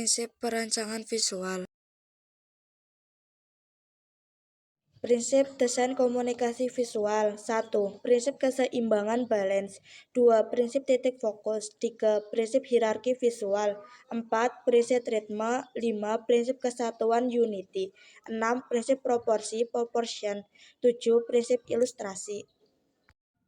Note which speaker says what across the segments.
Speaker 1: Prinsip perancangan visual. Prinsip desain komunikasi visual. 1. Prinsip keseimbangan balance. 2. Prinsip titik fokus. 3. Prinsip hierarki visual. 4. Prinsip ritme. 5. Prinsip kesatuan unity. 6. Prinsip proporsi proportion. 7. Prinsip ilustrasi.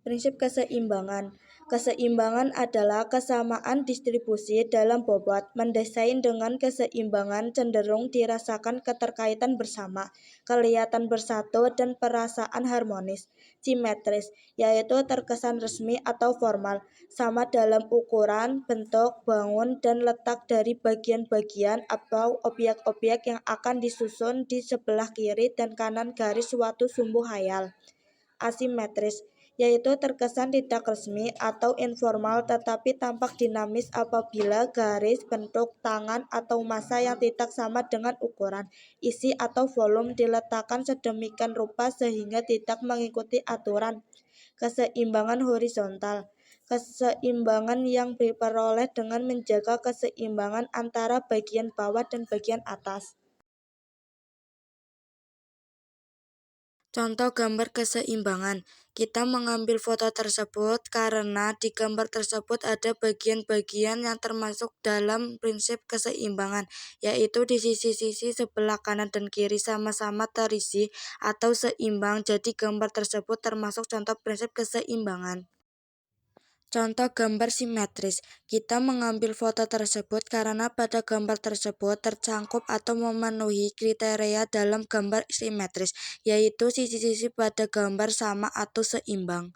Speaker 1: Prinsip keseimbangan. Keseimbangan adalah kesamaan distribusi dalam bobot. Mendesain dengan keseimbangan cenderung dirasakan keterkaitan bersama, kelihatan bersatu, dan perasaan harmonis. Simetris, yaitu terkesan resmi atau formal, sama dalam ukuran, bentuk, bangun, dan letak dari bagian-bagian atau objek-objek yang akan disusun di sebelah kiri dan kanan garis suatu sumbu khayal. Asimetris, yaitu terkesan tidak resmi atau informal tetapi tampak dinamis apabila garis, bentuk, tangan, atau massa yang tidak sama dengan ukuran, isi, atau volume diletakkan sedemikian rupa sehingga tidak mengikuti aturan. Keseimbangan horizontal, keseimbangan yang diperoleh dengan menjaga keseimbangan antara bagian bawah dan bagian atas. Contoh gambar keseimbangan. Kita mengambil foto tersebut karena di gambar tersebut ada bagian-bagian yang termasuk dalam prinsip keseimbangan, yaitu di sisi-sisi sebelah kanan dan kiri sama-sama terisi atau seimbang. Jadi gambar tersebut termasuk contoh prinsip keseimbangan. Contoh gambar simetris. Kita mengambil foto tersebut karena pada gambar tersebut tercangkup atau memenuhi kriteria dalam gambar simetris, yaitu sisi-sisi pada gambar sama atau seimbang.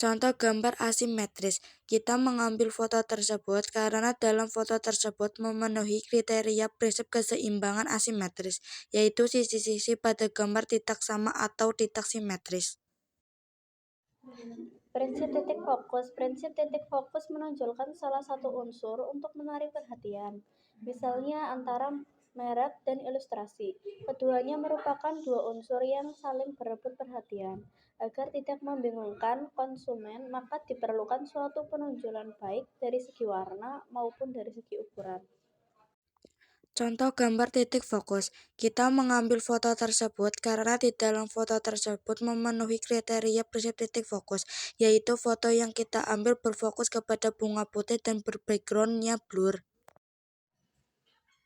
Speaker 1: Contoh gambar asimetris. Kita mengambil foto tersebut karena dalam foto tersebut memenuhi kriteria prinsip keseimbangan asimetris, yaitu sisi-sisi pada gambar tidak sama atau tidak simetris.
Speaker 2: Prinsip titik fokus. Prinsip titik fokus menonjolkan salah satu unsur untuk menarik perhatian, misalnya antara merek dan ilustrasi. Keduanya merupakan dua unsur yang saling berebut perhatian. Agar tidak membingungkan konsumen, maka diperlukan suatu penonjolan baik dari segi warna maupun dari segi ukuran.
Speaker 1: Contoh gambar titik fokus. Kita mengambil foto tersebut karena di dalam foto tersebut memenuhi kriteria prinsip titik fokus, yaitu foto yang kita ambil berfokus kepada bunga putih dan berbackgroundnya blur.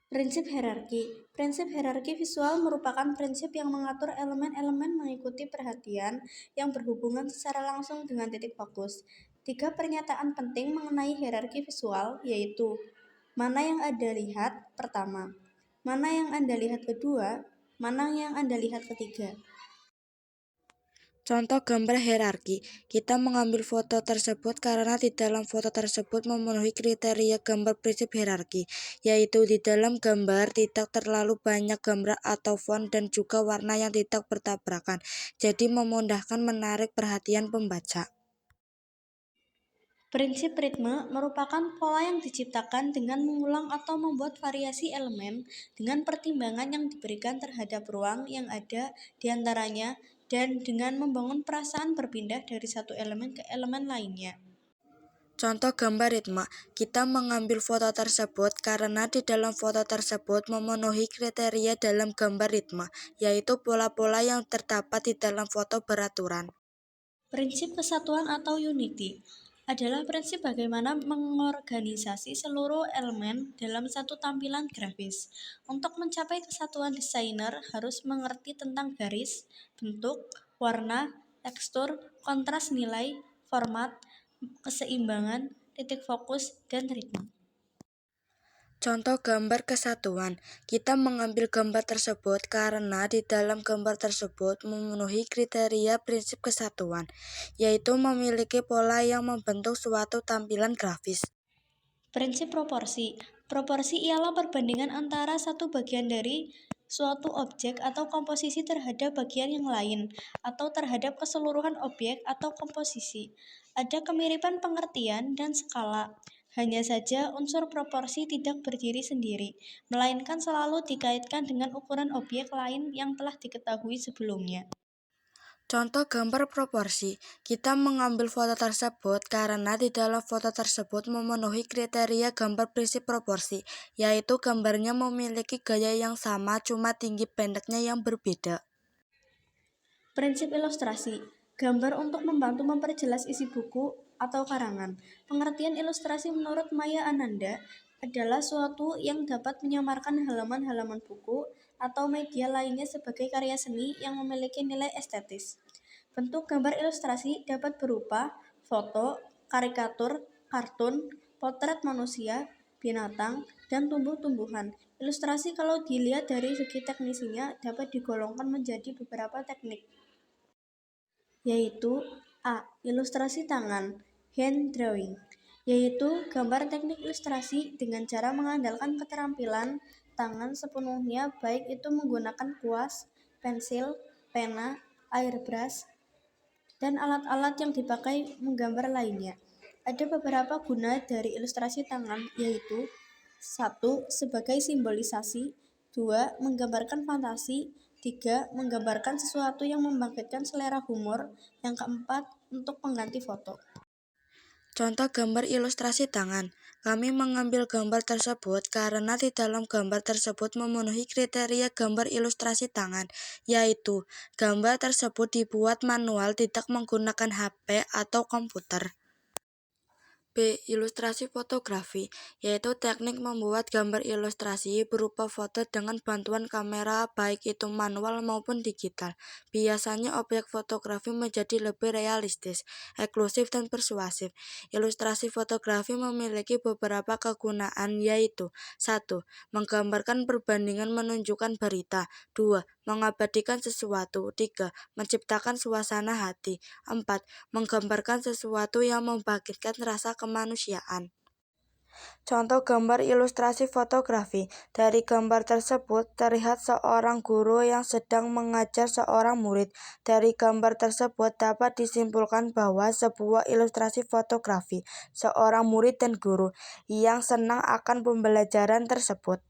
Speaker 2: Prinsip hierarki. Prinsip hierarki visual merupakan prinsip yang mengatur elemen-elemen mengikuti perhatian yang berhubungan secara langsung dengan titik fokus. 3 pernyataan penting mengenai hierarki visual yaitu mana yang Anda lihat pertama, mana yang Anda lihat kedua, mana yang Anda lihat ketiga.
Speaker 1: Contoh gambar hierarki. Kita mengambil foto tersebut karena di dalam foto tersebut memenuhi kriteria gambar prinsip hierarki, yaitu di dalam gambar tidak terlalu banyak gambar atau font dan juga warna yang tidak bertabrakan, jadi memudahkan menarik perhatian pembaca.
Speaker 2: Prinsip ritme merupakan pola yang diciptakan dengan mengulang atau membuat variasi elemen dengan pertimbangan yang diberikan terhadap ruang yang ada di antaranya dan dengan membangun perasaan berpindah dari satu elemen ke elemen lainnya.
Speaker 1: Contoh gambar ritme. Kita mengambil foto tersebut karena di dalam foto tersebut memenuhi kriteria dalam gambar ritme, yaitu pola-pola yang terdapat di dalam foto beraturan.
Speaker 2: Prinsip kesatuan atau unity adalah prinsip bagaimana mengorganisasi seluruh elemen dalam satu tampilan grafis. Untuk mencapai kesatuan, desainer harus mengerti tentang garis, bentuk, warna, tekstur, kontras nilai, format, keseimbangan, titik fokus, dan ritme.
Speaker 1: Contoh gambar kesatuan. Kita mengambil gambar tersebut karena di dalam gambar tersebut memenuhi kriteria prinsip kesatuan, yaitu memiliki pola yang membentuk suatu tampilan grafis.
Speaker 2: Prinsip proporsi. Proporsi ialah perbandingan antara satu bagian dari suatu objek atau komposisi terhadap bagian yang lain, atau terhadap keseluruhan objek atau komposisi. Ada kemiripan pengertian dan skala. Hanya saja unsur proporsi tidak berdiri sendiri, melainkan selalu dikaitkan dengan ukuran objek lain yang telah diketahui sebelumnya.
Speaker 1: Contoh gambar proporsi. Kita mengambil foto tersebut karena di dalam foto tersebut memenuhi kriteria gambar prinsip proporsi, yaitu gambarnya memiliki gaya yang sama cuma tinggi pendeknya yang berbeda.
Speaker 2: Prinsip ilustrasi, gambar untuk membantu memperjelas isi buku atau karangan. Pengertian ilustrasi menurut Maya Ananda adalah suatu yang dapat menyamarkan halaman-halaman buku atau media lainnya sebagai karya seni yang memiliki nilai estetis. Bentuk gambar ilustrasi dapat berupa foto, karikatur, kartun, potret manusia, binatang, dan tumbuh-tumbuhan. Ilustrasi kalau dilihat dari segi teknisinya dapat digolongkan menjadi beberapa teknik, yaitu A. Ilustrasi tangan, hand drawing, yaitu gambar teknik ilustrasi dengan cara mengandalkan keterampilan tangan sepenuhnya, baik itu menggunakan kuas, pensil, pena, airbrush, dan alat-alat yang dipakai menggambar lainnya. Ada beberapa guna dari ilustrasi tangan, yaitu 1. Sebagai simbolisasi, 2. Menggambarkan fantasi, 3. Menggambarkan sesuatu yang membangkitkan selera humor, yang keempat, untuk pengganti foto.
Speaker 1: Contoh gambar ilustrasi tangan. Kami mengambil gambar tersebut karena di dalam gambar tersebut memenuhi kriteria gambar ilustrasi tangan, yaitu gambar tersebut dibuat manual tidak menggunakan HP atau komputer. B. Ilustrasi fotografi, yaitu teknik membuat gambar ilustrasi berupa foto dengan bantuan kamera baik itu manual maupun digital. Biasanya objek fotografi menjadi lebih realistis, eksklusif dan persuasif. Ilustrasi fotografi memiliki beberapa kegunaan, yaitu 1. Menggambarkan perbandingan menunjukkan berita, 2. Mengabadikan sesuatu, 3. Menciptakan suasana hati, 4. Menggambarkan sesuatu yang membangkitkan rasa kemanusiaan. Contoh gambar ilustrasi fotografi. Dari gambar tersebut terlihat seorang guru yang sedang mengajar seorang murid. Dari gambar tersebut dapat disimpulkan bahwa sebuah ilustrasi fotografi seorang murid dan guru yang senang akan pembelajaran tersebut.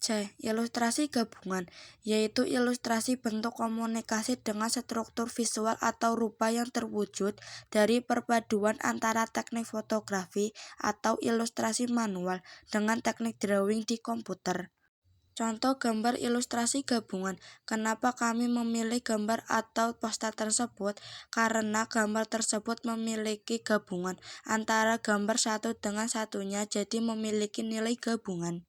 Speaker 1: C. Ilustrasi gabungan, yaitu ilustrasi bentuk komunikasi dengan struktur visual atau rupa yang terwujud dari perpaduan antara teknik fotografi atau ilustrasi manual dengan teknik drawing di komputer. Contoh gambar ilustrasi gabungan. Kenapa kami memilih gambar atau poster tersebut? Karena gambar tersebut memiliki gabungan antara gambar satu dengan satunya, jadi memiliki nilai gabungan.